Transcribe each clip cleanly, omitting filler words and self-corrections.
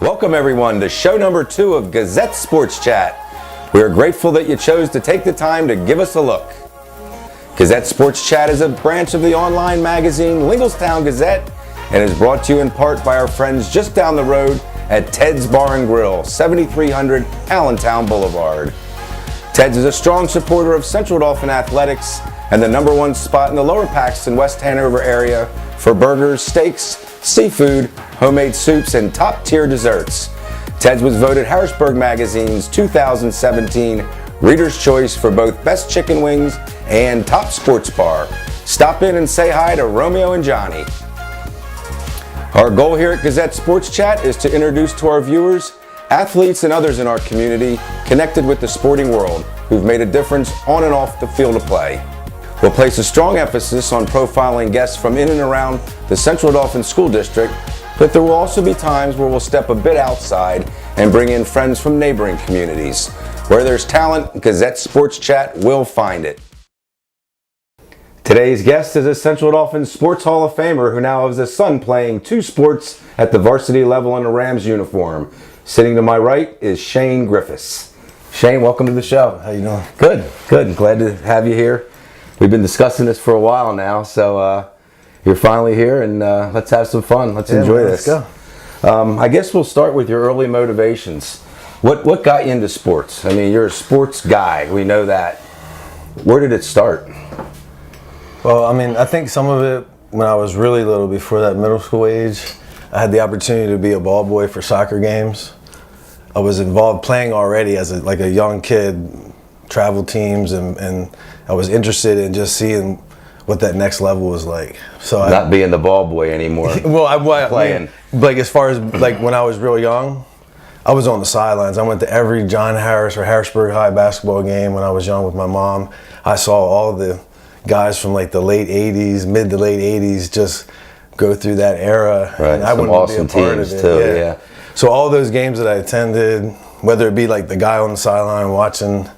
Welcome everyone to show number 2 of Gazette Sports Chat. We are grateful that you chose to take the time to give us a look. Gazette Sports Chat is a branch of the online magazine Linglestown Gazette and is brought to you in part by our friends just down the road at Ted's Bar and Grill, 7300 Allentown Boulevard. Ted's is a strong supporter of Central Dauphin athletics and the #1 spot in the Lower Paxton, West Hanover area for burgers, steaks, seafood, homemade soups, and top-tier desserts. Ted's was voted Harrisburg Magazine's 2017 Reader's Choice for both Best Chicken Wings and Top Sports Bar. Stop in and say hi to Romeo and Johnny. Our goal here at Gazette Sports Chat is to introduce to our viewers athletes and others in our community connected with the sporting world who've made a difference on and off the field of play. We'll place a strong emphasis on profiling guests from in and around the Central Dauphin School District, but there will also be times where we'll step a bit outside and bring in friends from neighboring communities. Where there's talent, Gazette Sports Chat will find it. Today's guest is a Central Dauphin Sports Hall of Famer who now has a son playing 2 sports at the varsity level in a Rams uniform. Sitting to my right is Shane Griffiths. Shane, welcome to the show. How you doing? Good, good. Glad to have you here. We've been discussing this for a while now, so you're finally here, and let's have some fun. Let's enjoy this. Let's go. I guess we'll start with your early motivations. What got you into sports? I mean, you're a sports guy. We know that. Where did it start? Well, I mean, I think some of it when I was really little, before that middle school age, I had the opportunity to be a ball boy for soccer games. I was involved playing already as a young kid, travel teams, and I was interested in just seeing what that next level was like. So not being the ball boy anymore. Well, playing. I mean, like as far as like when I was real young, I was on the sidelines. I went to every John Harris or Harrisburg High basketball game when I was young with my mom. I saw all the guys from like the late 80s, mid to late 80s just go through that era. Right, and I some wanted to awesome be a part teams of it. too, yeah. So all those games that I attended, whether it be like the guy on the sideline watching,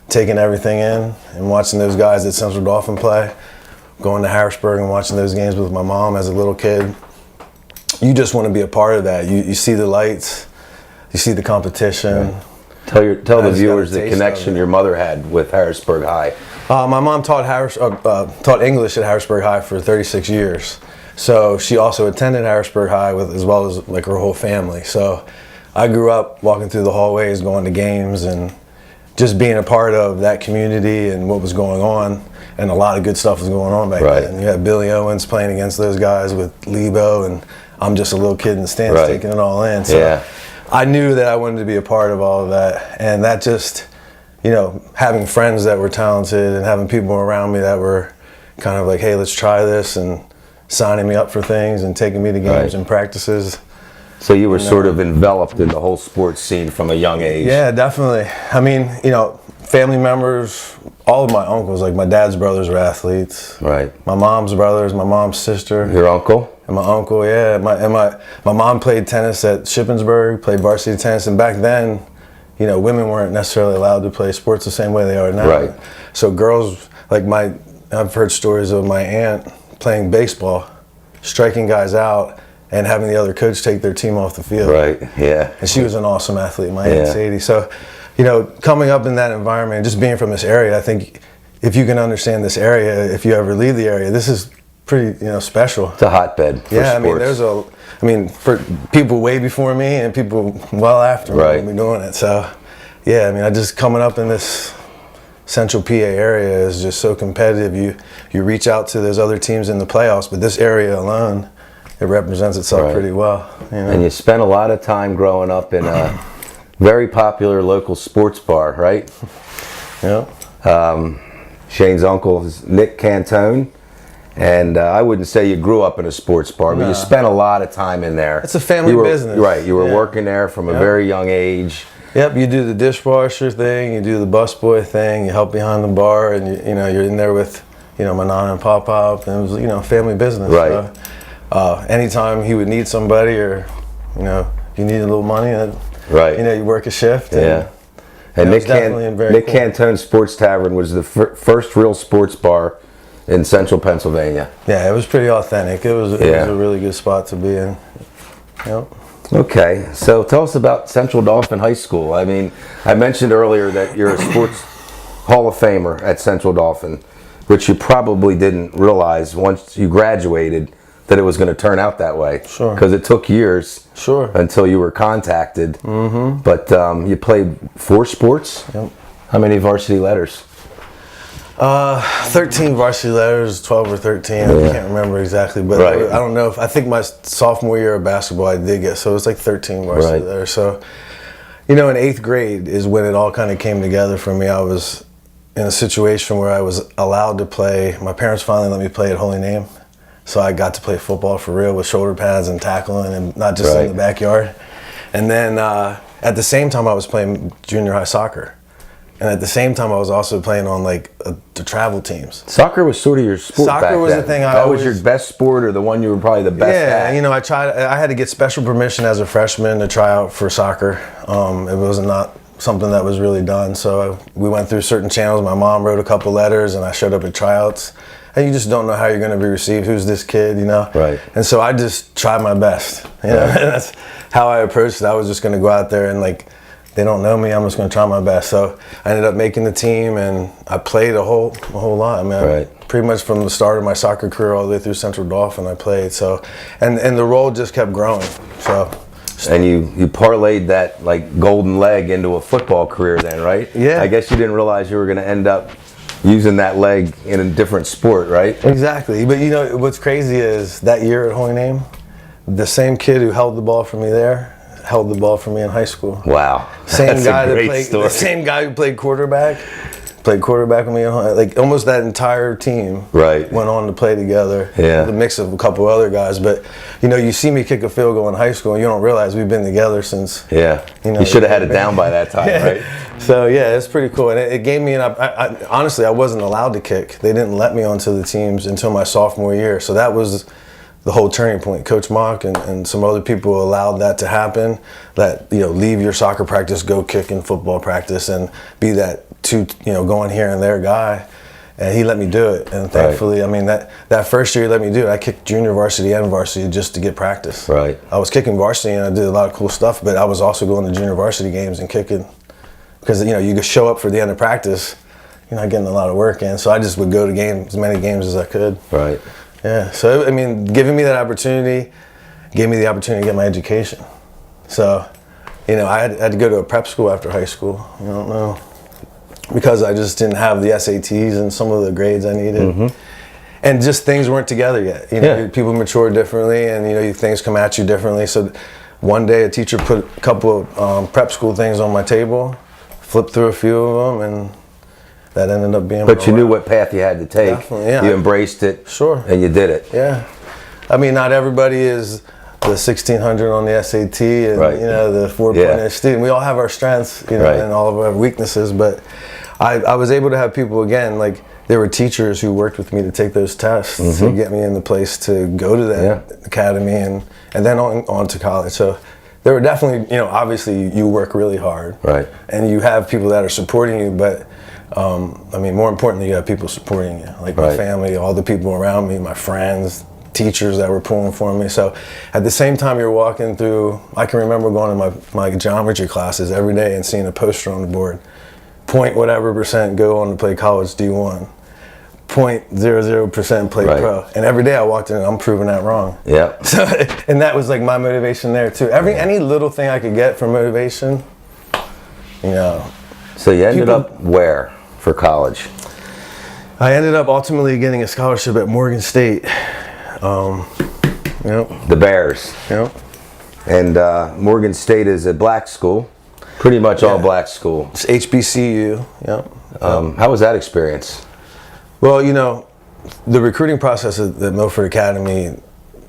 taking everything in and watching those guys at Central Dauphin play, going to Harrisburg and watching those games with my mom as a little kid, you just want to be a part of that. You see the lights, you see the competition. Right. Tell the viewers the connection your mother had with Harrisburg High. My mom taught English at Harrisburg High for 36 years. So she also attended Harrisburg High as well as like her whole family. So I grew up walking through the hallways, going to games, and just being a part of that community and what was going on. And a lot of good stuff was going on back then. You had Billy Owens playing against those guys with Lebo, and I'm just a little kid in the stands taking it all in. So I knew that I wanted to be a part of all of that. And that just, having friends that were talented and having people around me that were kind of like, hey, let's try this, and signing me up for things and taking me to games and practices. So you were sort of enveloped in the whole sports scene from a young age. Yeah, definitely. I mean, family members, all of my uncles, like my dad's brothers were athletes. Right. My mom's brothers, my mom's sister. Your uncle? And my uncle, yeah. My mom played tennis at Shippensburg, played varsity tennis, and back then, women weren't necessarily allowed to play sports the same way they are now. Right. So girls, like I've heard stories of my aunt playing baseball, striking guys out, and having the other coach take their team off the field. Right, yeah. And she was an awesome athlete, my Aunt Sadie. So, coming up in that environment, just being from this area, I think if you can understand this area, if you ever leave the area, this is pretty, special. It's a hotbed for sports. For people way before me and people well after me will be doing it. So, I just coming up in this Central PA area is just so competitive. You reach out to those other teams in the playoffs, but this area alone, it represents itself pretty well. And you spent a lot of time growing up in a very popular local sports bar, right? Yeah. Shane's uncle is Nick Cantone, and I wouldn't say you grew up in a sports bar, but you spent a lot of time in there. It's a family business. Right, you were working there from a very young age. Yep, you do the dishwasher thing, you do the busboy thing, you help behind the bar, and you're in there with my nana and pop, and it was family business. Right. So, anytime he would need somebody, or you need a little money, you work a shift. And Nick Cantone Sports Tavern was the first real sports bar in Central Pennsylvania. Yeah, it was pretty authentic. It was a really good spot to be in. Yep. Okay, so tell us about Central Dauphin High School. I mean, I mentioned earlier that you're a sports Hall of Famer at Central Dauphin, which you probably didn't realize once you graduated that it was going to turn out that way. Sure. Because it took years. Sure. Until you were contacted. Mm-hmm. But you played 4 sports? Yep. How many varsity letters? 13 varsity letters, 12 or 13. I can't remember exactly, but right. I don't know if, I think my sophomore year of basketball I did get, so it was like 13 varsity letters. So, in 8th grade is when it all kind of came together for me. I was in a situation where I was allowed to play. My parents finally let me play at Holy Name, so I got to play football for real with shoulder pads and tackling and not just in the backyard. And then at the same time I was playing junior high soccer. And at the same time, I was also playing on the travel teams. Soccer was sort of your sport back then. Soccer was the thing that was your best sport, or the one you were probably the best at? Yeah, I had to get special permission as a freshman to try out for soccer. It was not something that was really done. So we went through certain channels. My mom wrote a couple letters, and I showed up at tryouts. And you just don't know how you're going to be received. Who's this kid, Right. And so I just tried my best. And that's how I approached it. I was just going to go out there and they don't know me, I'm just going to try my best. So I ended up making the team, and I played a whole lot. I mean, pretty much from the start of my soccer career all the way through Central Dauphin, I played. So, and the role just kept growing. So, and you parlayed that golden leg into a football career then, right? Yeah. I guess you didn't realize you were going to end up using that leg in a different sport, right? Exactly. But what's crazy is that year at Holy Name, the same kid who held the ball for me there held the ball for me in high school. Wow. Same guy the same guy who played quarterback with me almost that entire team went on to play together. Yeah. The mix of a couple other guys, but you see me kick a field goal in high school and you don't realize we've been together since. Yeah. You should have had it down by that time, right? So yeah, it's pretty cool, and it gave me honestly I wasn't allowed to kick. They didn't let me onto the teams until my sophomore year, so that was the whole turning point. Coach Mock and some other people allowed that to happen, that leave your soccer practice, go kick in football practice, and be that going here and there guy. And he let me do it, and thankfully, I mean that first year he let me do it. I kicked junior varsity and varsity just to get practice. Right. I was kicking varsity and I did a lot of cool stuff, but I was also going to junior varsity games and kicking, because you could show up for the end of practice, you're not getting a lot of work in. So I just would go to as many games as I could. Right. Yeah, so I mean, giving me that opportunity gave me the opportunity to get my education. So, I had to go to a prep school after high school. I don't know, because I just didn't have the SATs and some of the grades I needed, and just things weren't together yet. People mature differently, and things come at you differently. So, one day a teacher put a couple of prep school things on my table, flipped through a few of them, and that ended up being. But you knew what path you had to take. Definitely, yeah. You embraced it. Sure. And you did it. Yeah. I mean, not everybody is the 1600 on the SAT and the 4.0 student. We all have our strengths, and all of our weaknesses. But I was able to have people, again, there were teachers who worked with me to take those tests to get me in the place to go to that academy and then on to college. So there were definitely, obviously you work really hard. Right. And you have people that are supporting you, but I mean, more importantly, you have people supporting you, my family, all the people around me, my friends, teachers that were pulling for me. So at the same time you're walking through, I can remember going to my geometry classes every day and seeing a poster on the board, point whatever % go on to play college D1, 0.00% play pro. And every day I walked in and I'm proving that wrong. Yeah. So, and that was my motivation there too. Any little thing I could get for motivation, So you ended up where for college? I ended up ultimately getting a scholarship at Morgan State. The Bears. Yep. And Morgan State is a black school, pretty much all black school. It's HBCU. Yep. How was that experience? Well, the recruiting process at Milford Academy,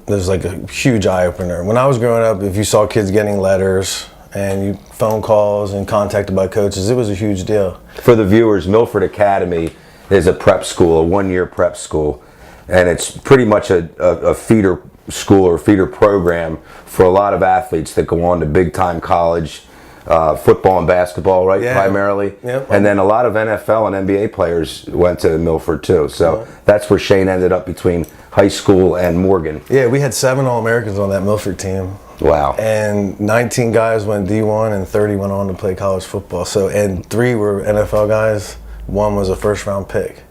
there's a huge eye opener. When I was growing up, if you saw kids getting letters and phone calls and contacted by coaches, it was a huge deal. For the viewers, Milford Academy is a prep school, a one-year prep school, and it's pretty much a feeder school or feeder program for a lot of athletes that go on to big-time college, football and basketball, right, primarily. Yep. And then a lot of NFL and NBA players went to Milford too. So that's where Shane ended up between high school and Morgan. Yeah, we had 7 All-Americans on that Milford team. Wow. And 19 guys went D1 and 30 went on to play college football. So, and 3 were NFL guys. 1 was a first-round pick.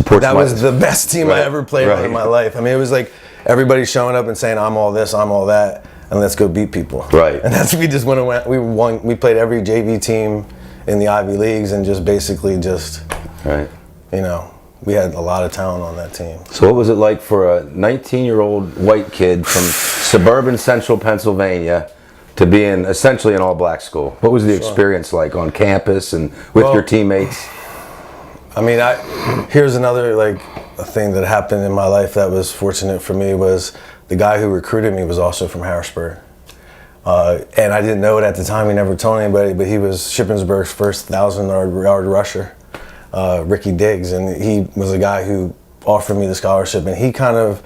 That was the best team I ever played on in my life. I mean, it was like everybody showing up and saying, I'm all this, I'm all that, and let's go beat people. Right. And that's what we just went and went. We played every JV team in the Ivy Leagues and just basically right. You know, we had a lot of talent on that team. So what was it like for a 19-year-old white kid from suburban central Pennsylvania to be in essentially an all-black school? What was the experience like on campus and with your teammates? I mean, here's another a thing that happened in my life that was fortunate for me was the guy who recruited me was also from Harrisburg. And I didn't know it at the time, he never told anybody, but he was Shippensburg's first 1,000-yard rusher, Ricky Diggs, and he was a guy who offered me the scholarship. And he kind of,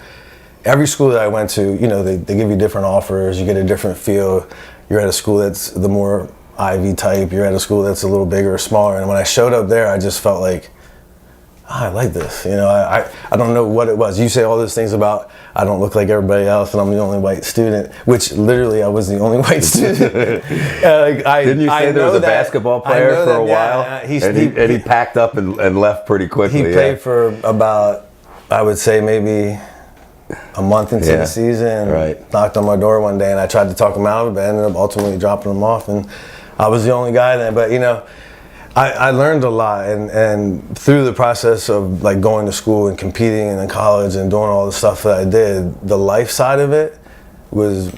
every school that I went to, you know, they give you different offers, you get a different feel. You're at a school that's the more Ivy type, you're at a school that's a little bigger or smaller. And when I showed up there, I just felt like, I like this. You know, I don't know what it was. You say all those things about I don't look like everybody else and I'm the only white student, which literally I was the only white student. Didn't you say there was a basketball player for a while? Yeah, he packed up and left pretty quickly. He played for about, I would say maybe a month into the season. Knocked on my door one day and I tried to talk him out of it, but ended up ultimately dropping him off. And I was the only guy then. But, you know, I learned a lot, and through the process of like going to school and competing in college and doing all the stuff that I did, the life side of it was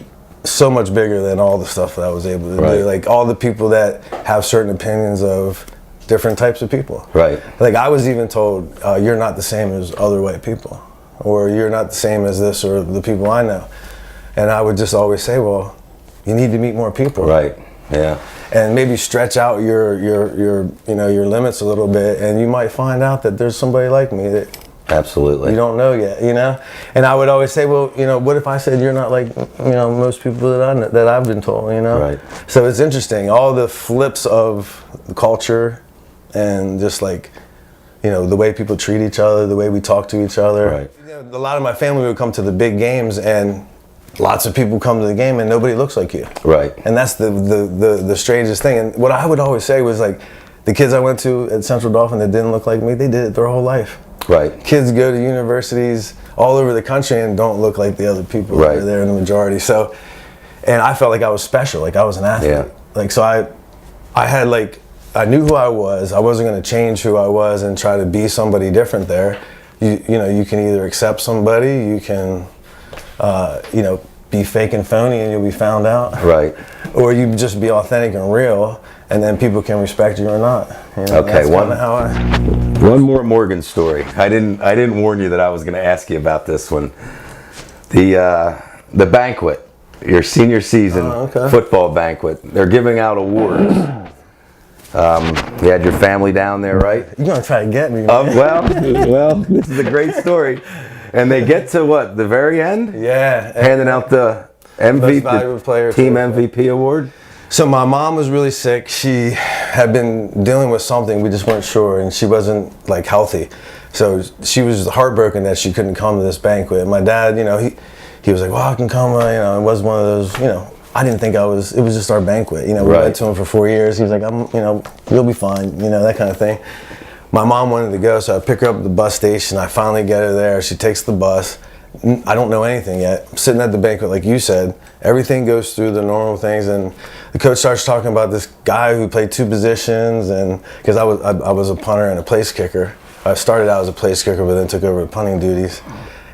so much bigger than all the stuff that I was able to do. Like all the people that have certain opinions of different types of people. Like I was even told, you're not the same as other white people, or you're not the same as this or the people I know. And I would just always say, well, you need to meet more people. And maybe stretch out your limits a little bit, and you might find out that there's somebody like me that you don't know yet, you know. And I would always say, well, you know, what if I said you're not like, you know, most people that I've been told, you know. So it's interesting, all the flips of the culture, and just like, you know, the way people treat each other, the way we talk to each other. You know, a lot of my family would come to the big games, and lots of people come to the game and nobody looks like you. And that's the strangest thing. And what I would always say was like, the kids I went to at Central Dauphin that didn't look like me, they did it their whole life. Kids go to universities all over the country and don't look like the other people that are there in the majority. So, and I felt like I was special, like I was an athlete. Like, so I had like, I knew who I was. I wasn't gonna change who I was and try to be somebody different there. You know, you can either accept somebody, you can, you know, be fake and phony and you'll be found out. Or you just be authentic and real, and then people can respect you or not. You know, okay, one more Morgan story. I didn't warn you that I was going to ask you about this one. The banquet, your senior season football banquet. They're giving out awards. You had your family down there, right? You're gonna try to get me. Well, this is a great story. And they get to what, the very end? Handing out the MVP, team MVP award. So my mom was really sick. She had been dealing with something, we just weren't sure, and she wasn't like healthy. So she was heartbroken that she couldn't come to this banquet. And my dad, you know, he was like, well, I can come, you know, it was one of those, you know, I didn't think it was just our banquet. You know, we went to him for 4 years. He was like, you know, you'll be fine, you know, that kind of thing. My mom wanted to go, so I pick her up at the bus station. I finally get her there. She takes the bus. I don't know anything yet. I'm sitting at the banquet, like you said. Everything goes through the normal things, and the coach starts talking about this guy who played 2 positions, and because I was a punter and a place kicker. I started out as a place kicker, but then took over punting duties,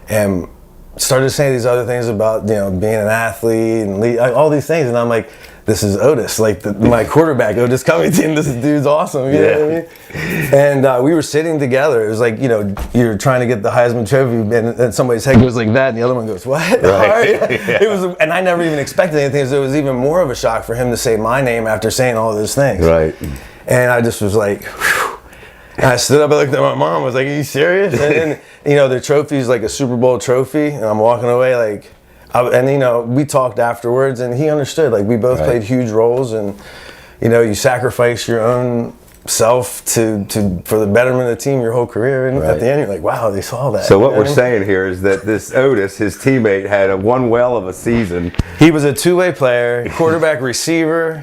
and started saying these other things about, you know, being an athlete and all these things, and I'm like, this is Otis, like my quarterback, Otis Covington. This dude's awesome. You know what I mean? And we were sitting together. It was like, you know, you're trying to get the Heisman Trophy, and somebody's head goes like that, and the other one goes, what? It was, and I never even expected anything. So it was even more of a shock for him to say my name after saying all those things. And I just was like, whew. And I stood up, I looked at my mom, I was like, are you serious? And you know, the trophy's like a Super Bowl trophy, and I'm walking away like, and you know, we talked afterwards, and he understood. Like we both played huge roles, and you know, you sacrifice your own self to for the betterment of the team your whole career, and at the end you're like, wow, they saw that. So what we're saying here is that this Otis, his teammate, had one whale of a season. He was a two-way player, quarterback, receiver,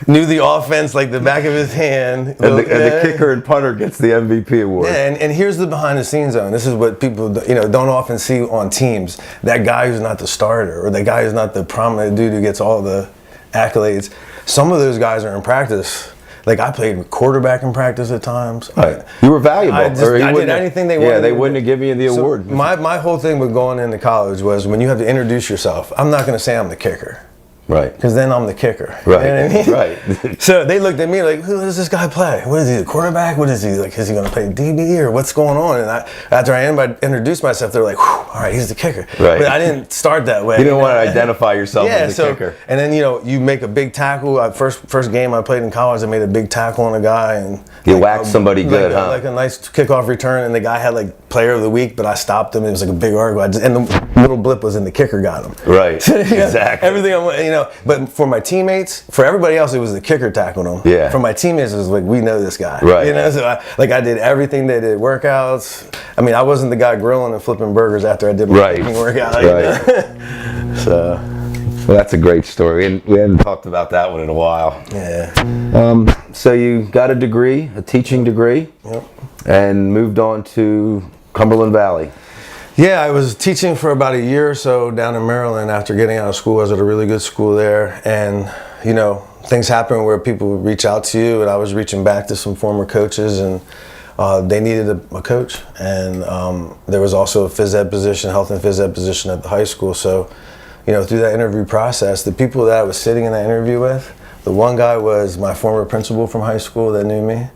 knew the offense like the back of his hand. And the kicker and punter gets the MVP award. Yeah, and here's the behind-the-scenes zone. This is what people don't often see on teams. That guy who's not the starter, or that guy who's not the prominent dude who gets all the accolades. Some of those guys are in practice. Like, I played quarterback in practice at times. Right. You were valuable. I did anything they wanted. Yeah, they wouldn't have given you the award. My whole thing with going into college was, when you have to introduce yourself, I'm not going to say I'm the kicker. Right. Because then I'm the kicker. Right. You know what I mean? Right. So they looked at me like, who does this guy play? What is he, a quarterback? What is he, like, is he going to play DB, or what's going on? And after I introduced myself, they're like, all right, he's the kicker. Right. But I didn't start that way. You didn't want to identify yourself as the kicker. And then, you make a big tackle. First game I played in college, I made a big tackle on a guy. And you whacked somebody good, huh? Like a nice kickoff return, and the guy had like player of the week, but I stopped him. It was like a big article. And the little blip was in the kicker got him. Right. Exactly. Everything, but for my teammates, for everybody else, it was the kicker tackled him. Yeah. For my teammates, it was like, we know this guy. Right. So I did everything. They did workouts. I mean, I wasn't the guy grilling and flipping burgers after I did my kicking workout. Right. So. Well, that's a great story, and we hadn't talked about that one in a while. Yeah. So you got a degree, a teaching degree, and moved on to Cumberland Valley. Yeah, I was teaching for about a year or so down in Maryland after getting out of school. I was at a really good school there, and things happen where people would reach out to you, and I was reaching back to some former coaches, and they needed a coach, and there was also a phys ed position, health and phys ed position at the high school. So, through that interview process, the people that I was sitting in that interview with, the one guy was my former principal from high school that knew me,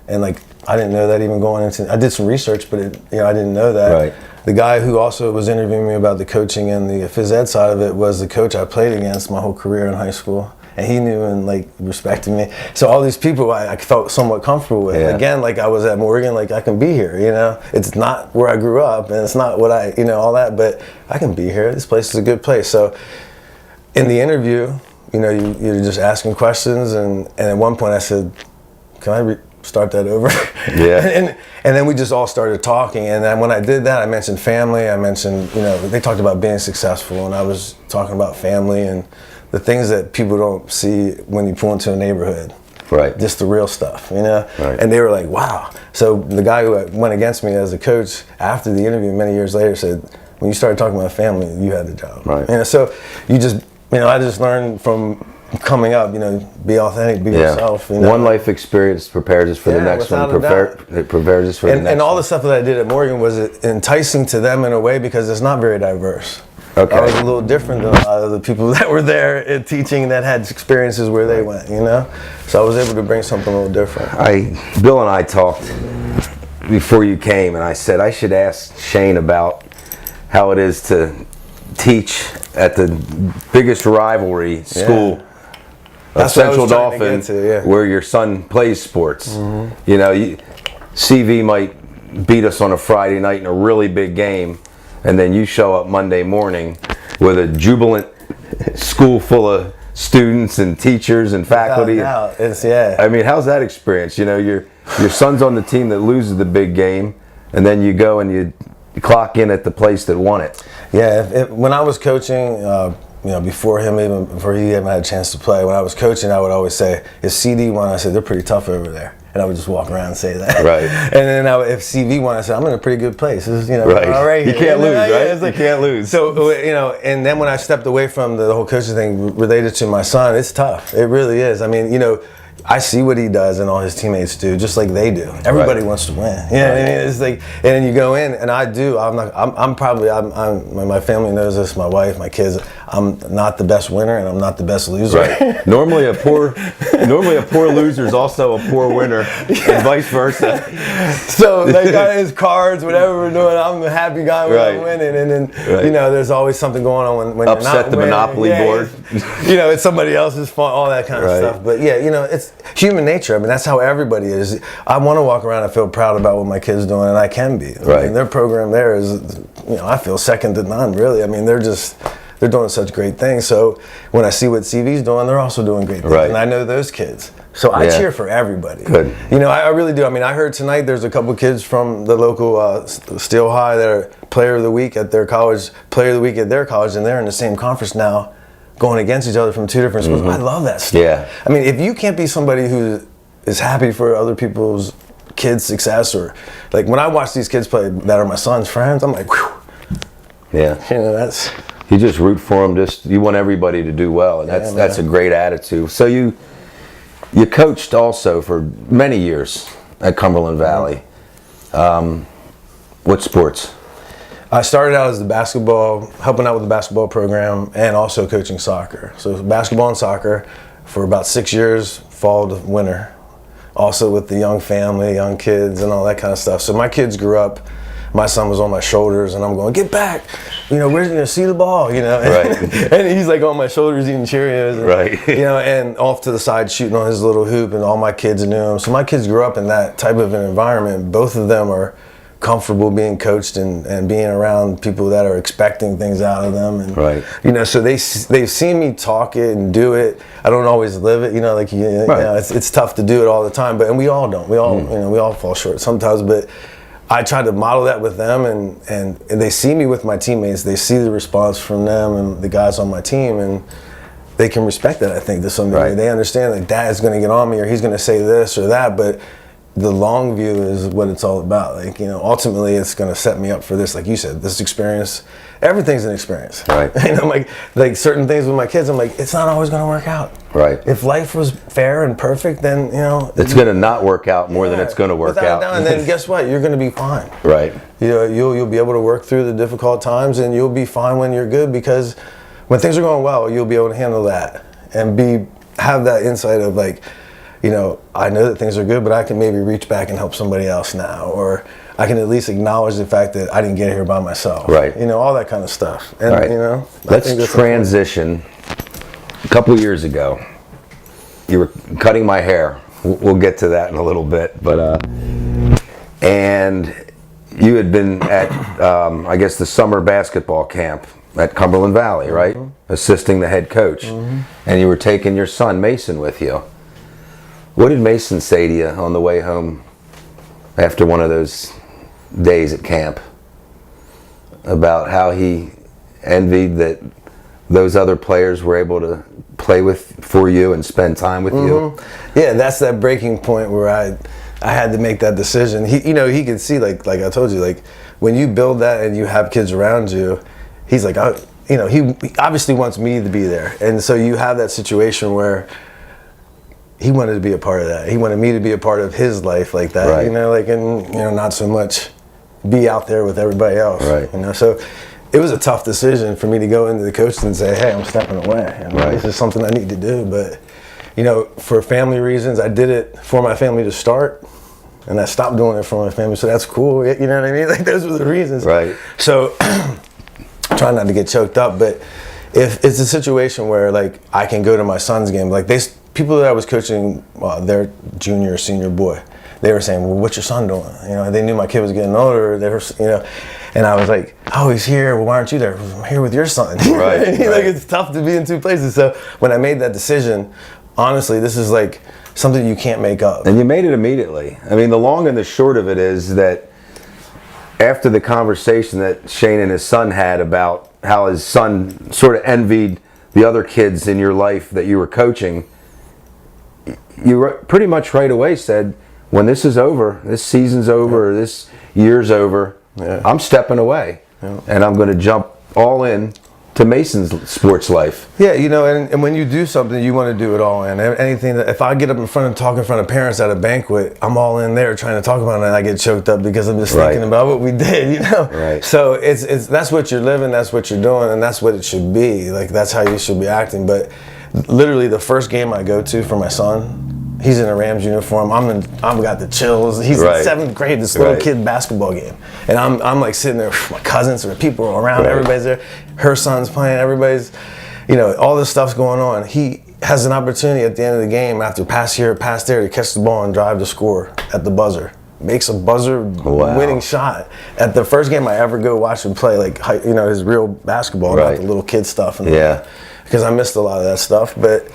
and like, I didn't know that even going into. I did some research, but I didn't know that. Right. The guy who also was interviewing me about the coaching and the phys ed side of it was the coach I played against my whole career in high school. And he knew and like respected me. So all these people I felt somewhat comfortable with. Yeah. Again, like I was at Morgan, like I can be here, It's not where I grew up, and it's not what all that, but I can be here. This place is a good place. So in the interview, you're just asking questions, and at one point I said, can I start that over? Yeah. And then we just all started talking, and then when I did that, I mentioned family. I mentioned, they talked about being successful, and I was talking about family and the things that people don't see when you pull into a neighborhood. Right. Just the real stuff, Right. And they were like, wow. So the guy who went against me as a coach after the interview many years later said, when you started talking about family, you had the job. Right. So you just, I just learned from coming up, be authentic, be yourself. One life experience prepares us for the next one. It prepares us for the next one. And all the stuff that I did at Morgan was enticing to them in a way because it's not very diverse. Okay. I was a little different than a lot of the people that were there at teaching that had experiences where they went, So I was able to bring something a little different. Bill and I talked before you came, and I said I should ask Shane about how it is to teach at the biggest rivalry school. That's Central Dauphin, where your son plays sports. Mm-hmm. CV might beat us on a Friday night in a really big game, and then you show up Monday morning with a jubilant school full of students and teachers and faculty. I mean, how's that experience? Your son's on the team that loses the big game, and then you go and you clock in at the place that won it. Yeah, when I was coaching, before he even had a chance to play, when I was coaching, I would always say, if CD won, I said, they're pretty tough over there. And I would just walk around and say that. Right. And then if CV won, I said, I'm in a pretty good place. This is, right. All right. You can't lose, right? You can't lose. So, and then when I stepped away from the whole coaching thing related to my son, it's tough. It really is. I mean, I see what he does and all his teammates do, just like they do. Everybody wants to win. Yeah, it's like, and then you go in, and I do. I'm probably my family knows this. My wife, my kids. I'm not the best winner, and I'm not the best loser. Right. Normally a poor loser is also a poor winner, and vice versa. So they got his cards, whatever we're doing. I'm the happy guy when I'm winning, and then there's always something going on when upset you're not the winning. Monopoly board. It's somebody else's fault, all that kind of stuff. But it's human nature. I mean, that's how everybody is. I want to walk around and feel proud about what my kid's doing, and I can be. Right. I mean, their program there is, I feel second to none, really. I mean, they're doing such great things. So when I see what CV's doing, they're also doing great things. Right. And I know those kids. So I cheer for everybody. Good. You know, I really do. I mean, I heard tonight there's a couple kids from the local Steel High that are player of the week at their college, player of the week at their college, and they're in the same conference now, going against each other from two different schools. I love that stuff. Yeah. I mean, if you can't be somebody who is happy for other people's kids' success, or like when I watch these kids play that are my son's friends, I'm like, whew. Yeah. You know, that's... You just root for them. You want everybody to do well, and that's a great attitude. So you coached also for many years at Cumberland Valley. What sports? I started out as helping out with the basketball program, and also coaching soccer. So basketball and soccer for about 6 years, fall to winter. Also with the young family, young kids, and all that kind of stuff. So my kids grew up. My son was on my shoulders, and I'm going, get back. You know, where's he going to see the ball? You know, and he's like on my shoulders eating Cheerios. And, right. You know, and off to the side shooting on his little hoop, and all my kids knew him. So my kids grew up in that type of an environment. Both of them are comfortable being coached and being around people that are expecting things out of them. And, right. You know, so they've seen me talk it and do it. I don't always live it. You know, like you know, it's tough to do it all the time. And we all don't. We all you know, we all fall short sometimes. But I try to model that with them, and they see me with my teammates. They see the response from them and the guys on my team, and they can respect that, I think, to some degree. Right. They understand that Dad's going to get on me, or he's going to say this or that, but the long view is what it's all about. Like, you know, ultimately it's going to set me up for this, like you said, this experience. Everything's an experience. Right. You know, like certain things with my kids, I'm like, it's not always going to work out. Right. If life was fair and perfect, then, you know, it's going to not work out more than it's going to work out. And then guess what? You're going to be fine. Right. You know, you'll be able to work through the difficult times, and you'll be fine when you're good, because when things are going well, you'll be able to handle that and have that insight of like, you know, I know that things are good, but I can maybe reach back and help somebody else now, or I can at least acknowledge the fact that I didn't get here by myself. Right. You know, all that kind of stuff. And, right. You know, let's transition. A couple years ago, you were cutting my hair. We'll get to that in a little bit, but and you had been at I guess the summer basketball camp at Cumberland Valley, right? Assisting the head coach, and you were taking your son Mason with you. What did Mason say to you on the way home after one of those days at camp about how he envied that those other players were able to play for you and spend time with you? Yeah, that's that breaking point where I had to make that decision. He could see, like I told you, like when you build that and you have kids around you, he's like, he obviously wants me to be there. And so you have that situation where he wanted to be a part of that. He wanted me to be a part of his life like that, right. You know, like, and, you know, not so much be out there with everybody else, right. You know, so it was a tough decision for me to go into the coach and say, hey, I'm stepping away. And right. This is something I need to do. But, you know, for family reasons, I did it for my family to start, and I stopped doing it for my family. So that's cool. You know what I mean? Like, those were the reasons. Right. So trying not to get choked up, but if it's a situation where, like, I can go to my son's game, like people that I was coaching, their junior or senior boy, they were saying, well, what's your son doing? You know, they knew my kid was getting older. They were, you know, and I was like, oh, he's here. Well, why aren't you there? I'm here with your son. Right. Like, it's tough to be in two places. So when I made that decision, honestly, this is like something you can't make up. And you made it immediately. I mean, the long and the short of it is that after the conversation that Shane and his son had about how his son sort of envied the other kids in your life that you were coaching, you pretty much right away said, when this is over, this season's over, this year's over, I'm stepping away, and I'm going to jump all in to Mason's sports life. Yeah, you know, and when you do something, you want to do it all in. Anything that, if I get up in front and talk in front of parents at a banquet, I'm all in there trying to talk about it, and I get choked up because I'm just thinking about what we did, you know? Right. So it's that's what you're living, that's what you're doing, and that's what it should be. Like, that's how you should be acting. But literally the first game I go to for my son, he's in a Rams uniform. I've got the chills. He's in 7th grade, this little kid basketball game. And I'm like sitting there with my cousins or people around, everybody's there. Her son's playing, everybody's, you know, all this stuff's going on. He has an opportunity at the end of the game after pass here, pass there, to catch the ball and drive to score at the buzzer. makes a buzzer winning shot at the first game I ever go watch him play, like, you know, his real basketball, not the little kid stuff. And because I missed a lot of that stuff, but.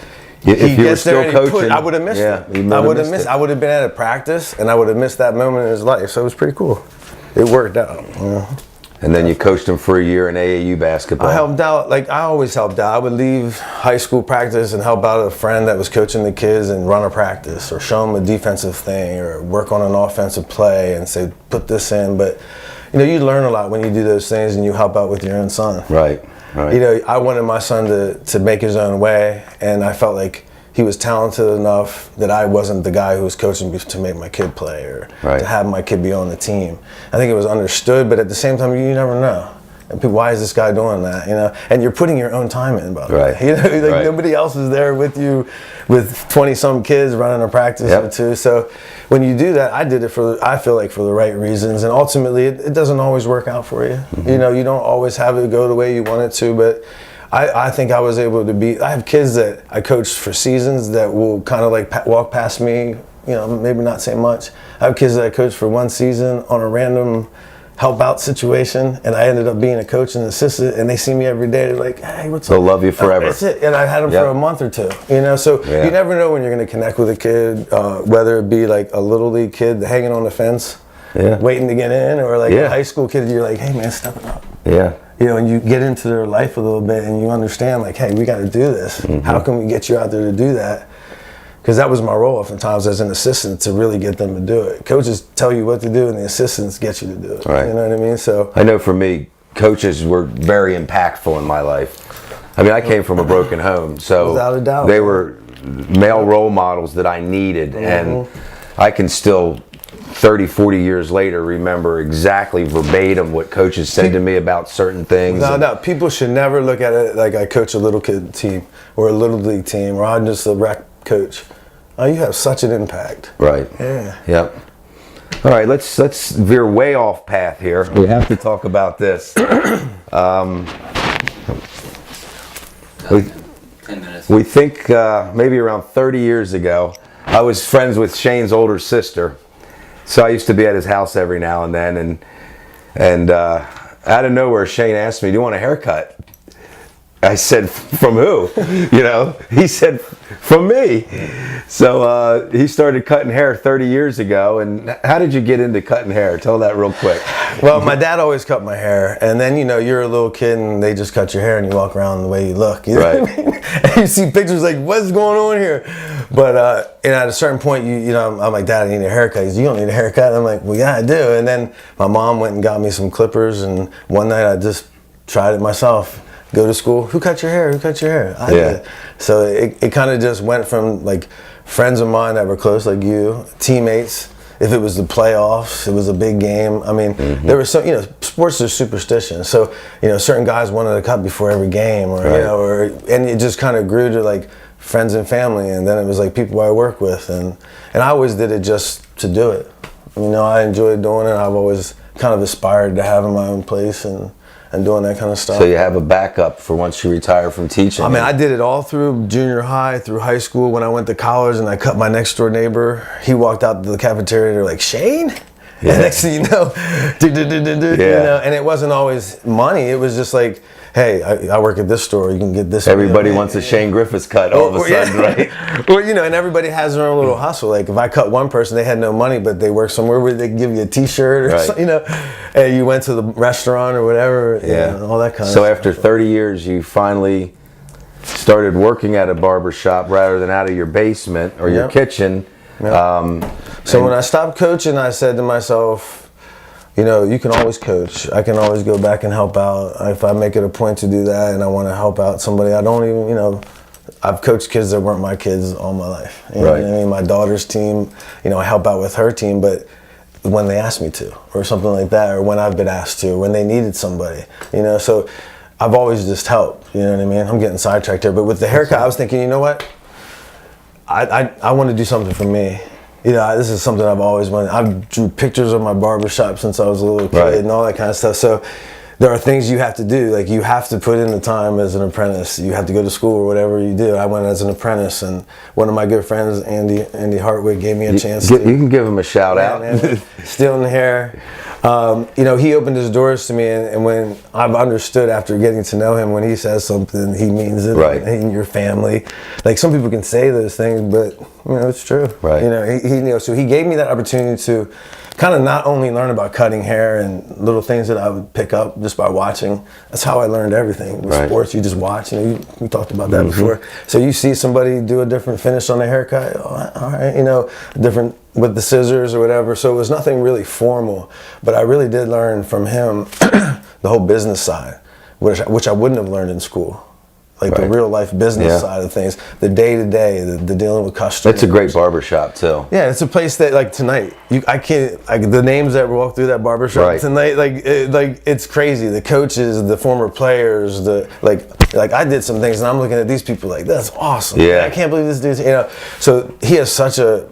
If you were still coaching, I would have missed it. I would have missed. I would have been at a practice, and I would have missed that moment in his life. So it was pretty cool. It worked out. And then you coached him for a year in AAU basketball. I helped out. Like, I always helped out. I would leave high school practice and help out a friend that was coaching the kids and run a practice, or show them a defensive thing, or work on an offensive play and say, put this in. But you know, you learn a lot when you do those things and you help out with your own son. Right. You know, I wanted my son to make his own way, and I felt like he was talented enough that I wasn't the guy who was coaching to make my kid play, or to have my kid be on the team. I think it was understood, but at the same time, you never know. And people, why is this guy doing that? You know, and you're putting your own time in, by the way. You know, like nobody else is there with you, with 20-some kids running a practice or two. So when you do that, I did it I feel like, for the right reasons. And ultimately, it doesn't always work out for you. You know, you don't always have it go the way you want it to, but I think I was able to I have kids that I coached for seasons that will kind of like walk past me, you know, maybe not say much. I have kids that I coached for one season on a random help out situation, and I ended up being a coach and assistant, and they see me every day. They're like, hey, what's up? They'll love you forever. That's it. And I had them for a month or two, you know, so you never know when you're going to connect with a kid, whether it be like a little league kid hanging on the fence, waiting to get in, or like a high school kid, you're like, hey man, step it up. You know, and you get into their life a little bit, and you understand, like, hey, we got to do this. How can we get you out there to do that? Because that was my role oftentimes as an assistant, to really get them to do it. Coaches tell you what to do, and the assistants get you to do it. You know what I mean? So I know for me, coaches were very impactful in my life. I mean, I came from a broken home, so without a doubt, they were male role models that I needed, and I can still, 30, 40 years later, remember exactly verbatim what coaches said to me about certain things. No, people should never look at it like I coach a little kid team or a little league team, or I'm just a rec coach. Oh, you have such an impact. Right. Yeah. Yep. All right, let's veer way off path here. We have to talk about this. 10 minutes. We think maybe around 30 years ago, I was friends with Shane's older sister. So I used to be at his house every now and then, and out of nowhere, Shane asked me, "Do you want a haircut?" I said, "From who?" You know, he said, "From me." So he started cutting hair 30 years ago. And how did you get into cutting hair? Tell that real quick. Well, my dad always cut my hair, and then, you know, you're a little kid and they just cut your hair and you walk around the way you look. You know what I mean? And you see pictures like, what's going on here? But and at a certain point, you know, I'm like, Dad, I need a haircut. He's, you don't need a haircut. And I'm like, well, yeah, I do. And then my mom went and got me some clippers, and one night I just tried it myself. Go to school. Who cut your hair? Who cut your hair? I did. So it kind of just went from like friends of mine that were close, like you, teammates. If it was the playoffs, it was a big game. I mean, there was some, you know, sports are superstition. So, you know, certain guys wanted to cut before every game, or, you know, and it just kind of grew to like friends and family. And then it was like people I work with. And I always did it just to do it. You know, I enjoyed doing it. I've always kind of aspired to having my own place and doing that kind of stuff. So you have a backup for once you retire from teaching. I mean, I did it all through junior high, through high school. When I went to college and I cut my next door neighbor, he walked out to the cafeteria and they're like, Shane? And next thing you know, you know, and it wasn't always money. It was just like, hey, I work at this store. You can get this. Everybody wants a Shane Griffiths cut all of a sudden, right? Well, you know, and everybody has their own little hustle. Like if I cut one person, they had no money, but they work somewhere where they give you a T-shirt or something, you know, and you went to the restaurant or whatever, you know, all that kind of stuff. So after 30 years, you finally started working at a barber shop rather than out of your basement or your kitchen. So when I stopped coaching, I said to myself, you know, you can always coach. I can always go back and help out. If I make it a point to do that and I want to help out somebody, I don't even, you know, I've coached kids that weren't my kids all my life. You know what I mean? My daughter's team, you know, I help out with her team, but when they asked me to, or something like that, or when I've been asked to, when they needed somebody, you know, so I've always just helped, you know what I mean? I'm getting sidetracked here, but with the haircut, I was thinking, you know what? I want to do something for me. You know, this is something I've always wanted. I've drew pictures of my barbershop since I was a little kid and all that kind of stuff. So there are things you have to do. Like, you have to put in the time as an apprentice. You have to go to school or whatever you do. I went as an apprentice, and one of my good friends, Andy Hartwig, gave me a chance to. You can give him a shout out. Man, stealing the hair. He opened his doors to me, and when I've understood after getting to know him, when he says something, he means it. Right. In your family. Like, some people can say those things, but, it's true. Right. So he gave me that opportunity to kind of not only learn about cutting hair and little things that I would pick up just by watching. That's how I learned everything. With sports, you just watch. We talked about that before. So you see somebody do a different finish on their haircut. Oh, all right, different with the scissors or whatever. So it was nothing really formal, but I really did learn from him the whole business side, which I wouldn't have learned in school. Like the real life business side of things, the day to day, the dealing with customers. It's a great barbershop too. Yeah, it's a place that, like, tonight, the names that walk through that barbershop tonight, it's crazy. The coaches, the former players, like I did some things, and I'm looking at these people like, that's awesome. Yeah, I can't believe this dude's, So he has such a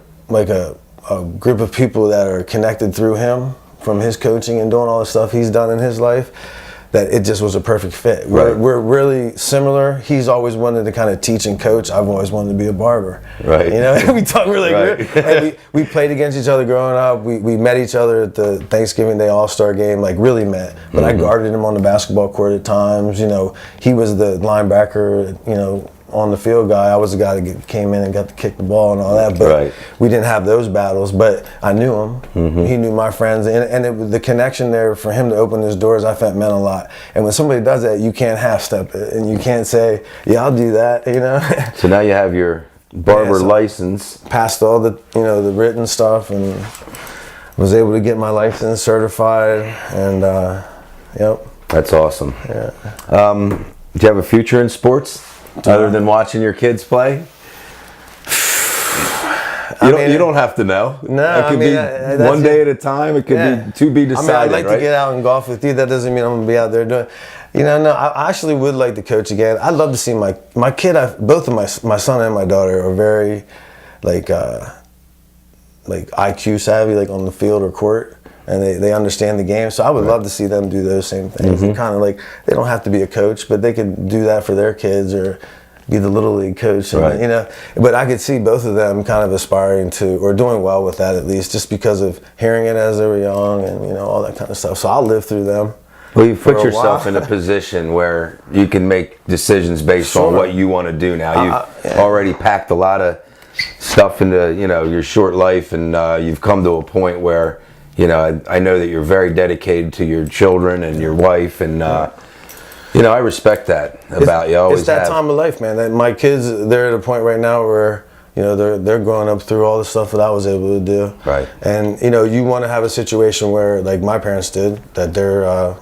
group of people that are connected through him from his coaching and doing all the stuff he's done in his life, that it just was a perfect fit. We're really similar. He's always wanted to kind of teach and coach. I've always wanted to be a barber. Right. We talk really good. And we played against each other growing up. We met each other at the Thanksgiving Day All-Star game, like really met. But I guarded him on the basketball court at times. He was the linebacker, on the field guy. I was the guy that came in and got to kick the ball and all that, but we didn't have those battles. But I knew him. He knew my friends, and the connection there for him to open his doors, I felt meant a lot. And when somebody does that, you can't half-step it, and you can't say, "Yeah, I'll do that." So now you have your barber license. Passed all the the written stuff, and was able to get my license certified, and yep. That's awesome. Yeah. Do you have a future in sports? Other than watching your kids play? You don't have to know. No, it could be one day at a time. It could be to be decided. I'd like to get out and golf with you. That doesn't mean I'm going to be out there doing. No, I actually would like to coach again. I'd love to see my kid. Both of my son and my daughter are very like IQ savvy, like on the field or court. And they understand the game, so I would love to see them do those same things. And kind of like, they don't have to be a coach, but they could do that for their kids or be the little league coach. And, but I could see both of them kind of aspiring to, or doing well with that at least, just because of hearing it as they were young and all that kind of stuff. So I'll live through them. Well, you put yourself in a position where you can make decisions based on what you want to do now. You've already packed a lot of stuff into your short life, and you've come to a point where I know that you're very dedicated to your children and your wife, and I respect that about you. It's that time of life, man. That my kids, they're at a point right now where they're growing up through all the stuff that I was able to do. Right. And you want to have a situation where, like my parents did, that they're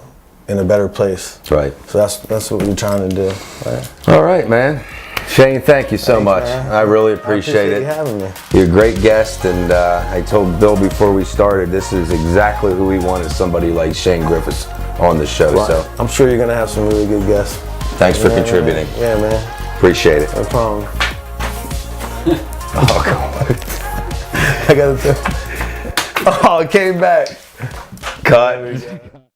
in a better place. Right. So that's what we're trying to do. Right? All right, man. Shane, thank you so much. Man. I really appreciate it. You having me. You're a great guest, and I told Bill before we started, this is exactly who we wanted, somebody like Shane Griffiths on the show. Well, so I'm sure you're going to have some really good guests. Thanks for contributing. Man. Yeah, man. Appreciate it. No problem. Oh, God. I got to. Oh, it came back. Cut.